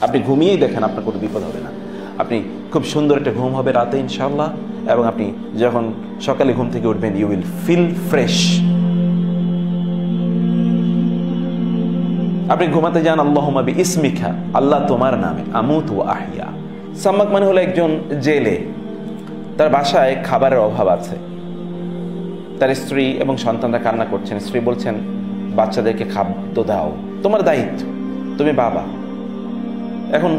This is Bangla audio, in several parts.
আপনি ঘুমিয়েই দেখেন, আপনার কোনো বিপদ হবে না। আপনি খুব সুন্দর একটা ঘুম হবে রাতে ইনশাআল্লাহ, এবং আপনি যখন সকালে ঘুম থেকে উঠবেন ইউ উইল ফিল ফ্রেশ। আপনি ঘুমাতে যান আল্লাহুম্মা বিইসমিকা, আল্লাহ তোমার নামে, আমুতু ওয়া আহইয়া। সাম্মাক মানে হলো একজন জেলে, তার বাসায় খাবারের অভাব আছে, তার স্ত্রী এবং সন্তানরা কান্না করছেন। স্ত্রী বলছেন, বাচ্চাদেরকে খাদ্য দাও, তোমার দায়িত্ব, তুমি বাবা। এখন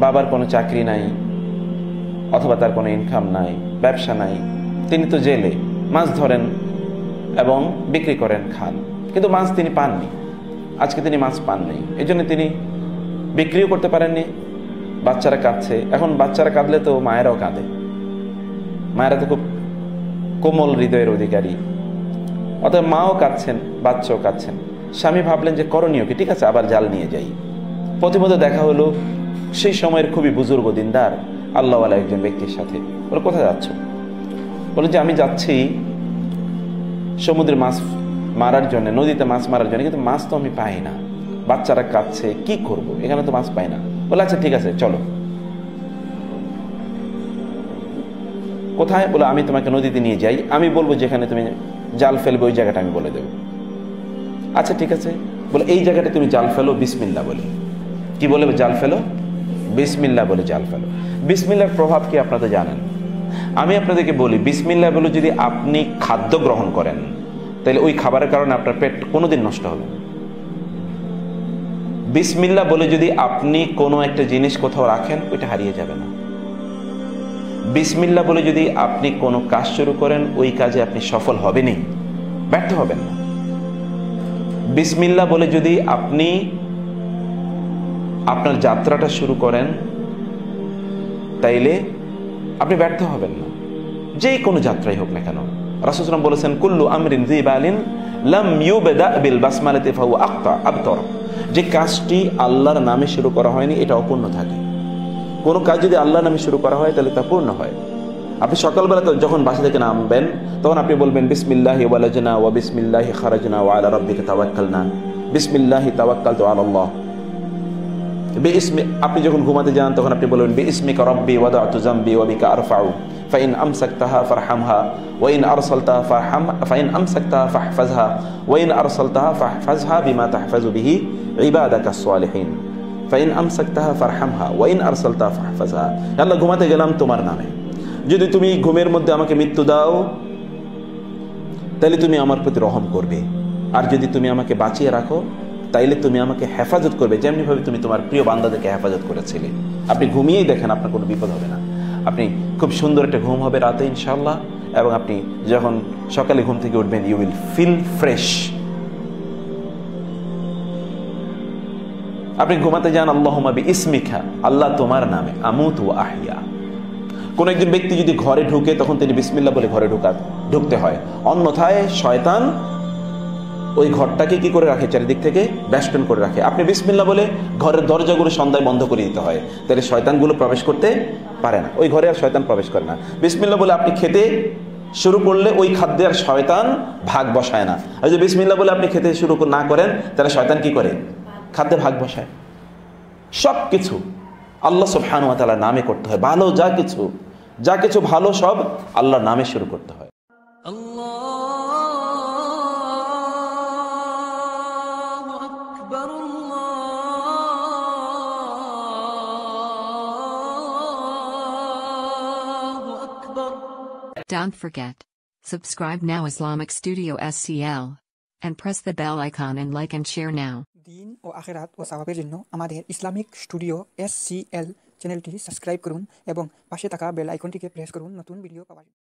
বাবার কোনো চাকরি নাই, অথবা তার কোনো ইনকাম নাই, ব্যবসা নাই, তিনি তো জেলে, মাছ ধরেন এবং বিক্রি করেন, খান, কিন্তু মাছ তিনি পাননি। আজকে তিনি মাছ পান নাই, এই জন্য তিনি বিক্রিও করতে পারেননি। বাচ্চারা কাঁদছে, এখন বাচ্চারা কাঁদলে তো মায়েরাও কাঁদে, মায়েরা তো খুব কোমল হৃদয়ের অধিকারী, অতএব মাও কাঁদছেন, বাচ্চাও কাঁদছেন। স্বামী ভাবলেন যে করণীয় কি, ঠিক আছে আবার জাল নিয়ে যাই। প্রতিমধ্যে দেখা হলো সেই সময়ের খুবই বুজুর্গ দিনদার আল্লাহওয়ালা একজন ব্যক্তির সাথে। বলে, কোথায় যাচ্ছ? বলে যে আমি যাচ্ছি সমুদ্রে মাছ মারার জন্য, নদীতে মাছ মারার জন্য, কিন্তু মাছ তো আমি পাই না, বাচ্চারা কাঁদছে, কি করব, এখানে তো মাছ পাই না। বলে আচ্ছা ঠিক আছে চলো। কোথায়? বলে আমি তোমাকে নদীতে নিয়ে যাই, আমি বলবো যেখানে তুমি জাল ফেলবে ওই জায়গাটা আমি বলে দেবো। আচ্ছা ঠিক আছে। বলে এই জায়গাটা তুমি জাল ফেলো বিসমিল্লাহ বলে। কি বলে জাল ফেলো? বিসমিল্লাহ বলে জাল ফেলো। বিসমিল্লাহর প্রভাব কি আপনারা জানেন? আমি আপনাদেরকে বলি, বিসমিল্লাহ বলে যদি আপনি খাদ্য গ্রহণ করেন, তাহলে ওই খাবারের কারণে আপনার পেট কোনোদিন নষ্ট হবে না। বিসমিল্লাহ বলে যদি আপনি কোনো একটা জিনিস কোথাও রাখেন, ওইটা হারিয়ে যাবে না। বিসমিল্লাহ বলে যদি আপনি কোনো কাজ শুরু করেন, ওই কাজে আপনি সফল হবেনই, ব্যর্থ হবেন না। বিসমিল্লাহ বলে যদি আপনি আপনার যাত্রাটা শুরু করেন, তাইলে আপনি ব্যর্থ হবেন না, যে কোনো যাত্রাই হোক না কেন। রাসূল সাল্লাল্লাহু আলাইহি ওয়াসাল্লাম বলেছেন, কুল্লু আমরিন যিবালিন লাম ইউবদা বিল বাসমালাতি ফাহুয়া আবতর। যে কাজটি আল্লাহর নামে শুরু করা হয়নি, এটা অপূর্ণ থাকে। কোনো কাজ যদি আল্লাহর নামে শুরু করা হয়, তাহলে তা পূর্ণ হয়। আপনি সকালবেলা যখন বাসা থেকে নামবেন, তখন আপনি বলবেন, বিসমিল্লাহি ওয়ালাজনা ওয়া বিসমিল্লাহি খারাজনা ওয়া আলা রাব্বিকা তাওয়াক্কালনা, বিসমিল্লাহি তাওয়াক্কালতু আলাল্লাহ। আপনি যখন ঘুমাতে যান, তখন আপনি বলবেন, বিইসমিকা রাব্বি ওয়াদা'তু যামবি ওয়া বিকা আরফাউ ফাইন আমসাকতাহা ফারহামহা ওয়া ইন আরসালতাহা ফাইন আমসাকতাহা ফাহফাজহা ওয়া ইন আরসালতাহা ফাহফাজহা বিমা তাহফাজু বিহি ইবাদাকাস সালিহিন ফাইন আমসাকতাহা ফারহামহা ওয়া ইন আরসালতাহা ফাহফাজহা। আল্লাহ, ঘুমাতে গেলাম তোমার নামে, যদি তুমি ঘুমের মধ্যে আমাকে মৃত্যু দাও, তাহলে তুমি আমার প্রতি রহম করবে, আর যদি তুমি আমাকে বাঁচিয়ে রাখো, তাইলে তুমি আমাকে হেফাজত করবে, যেমনিভাবে তুমি তোমার প্রিয় বান্দাদেরকে হেফাজত করেছিলে। আপনি ঘুমিয়েই দেখেন, আপনার কোনো বিপদ হবে না। আপনি খুব সুন্দর একটা ঘুম হবে রাতে ইনশাআল্লাহ, এবং আপনি যখন সকালে ঘুম থেকে উঠবেন ইউ উইল ফিল ফ্রেশ। আপনি ঘুমাতে যান আল্লাহুম্মা বিইসমিকা, আল্লাহ তোমার নামে, আমুতু ওয়া আহইয়া। কোন একজন ব্যক্তি যদি ঘরে ঢুকে, তখন তিনি বিসমিল্লাহ বলে ঘরে ঢুকতে হয়, অন্যথায় শয়তান ওই ঘরটাকে কি করে রাখে, চারিদিক থেকে বেষ্টন করে রাখে। আপনি বিসমিল্লাহ বলে ঘরের দরজাগুলো সন্ধ্যায় বন্ধ করে দিতে হয়, তাহলে শয়তানগুলো প্রবেশ করতে পারে না, ওই ঘরে আর শয়তান প্রবেশ করে না। বিসমিল্লাহ বলে আপনি খেতে শুরু করলে ওই খাদ্যে আর শয়তান ভাগ বসায় না। আর যদি বিসমিল্লাহ বলে আপনি খেতে শুরু না করেন, তাহলে শয়তান কি করে, খাদ্যে ভাগ বসায়। সব কিছু আল্লাহ সুবহানাহু ওয়া তাআলার নামে করতে হয়। ভালো যা কিছু ভালো সব আল্লাহর নামে শুরু করতে হয়। Don't forget, subscribe now Islamic Studio SCL, and press the bell icon and like and share now. দিন ও আখিরাত ও সওয়াবের জন্য আমাদের ইসলামিক স্টুডিও SCL চ্যানেলটি সাবস্ক্রাইব করুন এবং পাশে থাকা বেল আইকনটিকে প্রেস করুন নতুন ভিডিও পাওয়ার জন্য।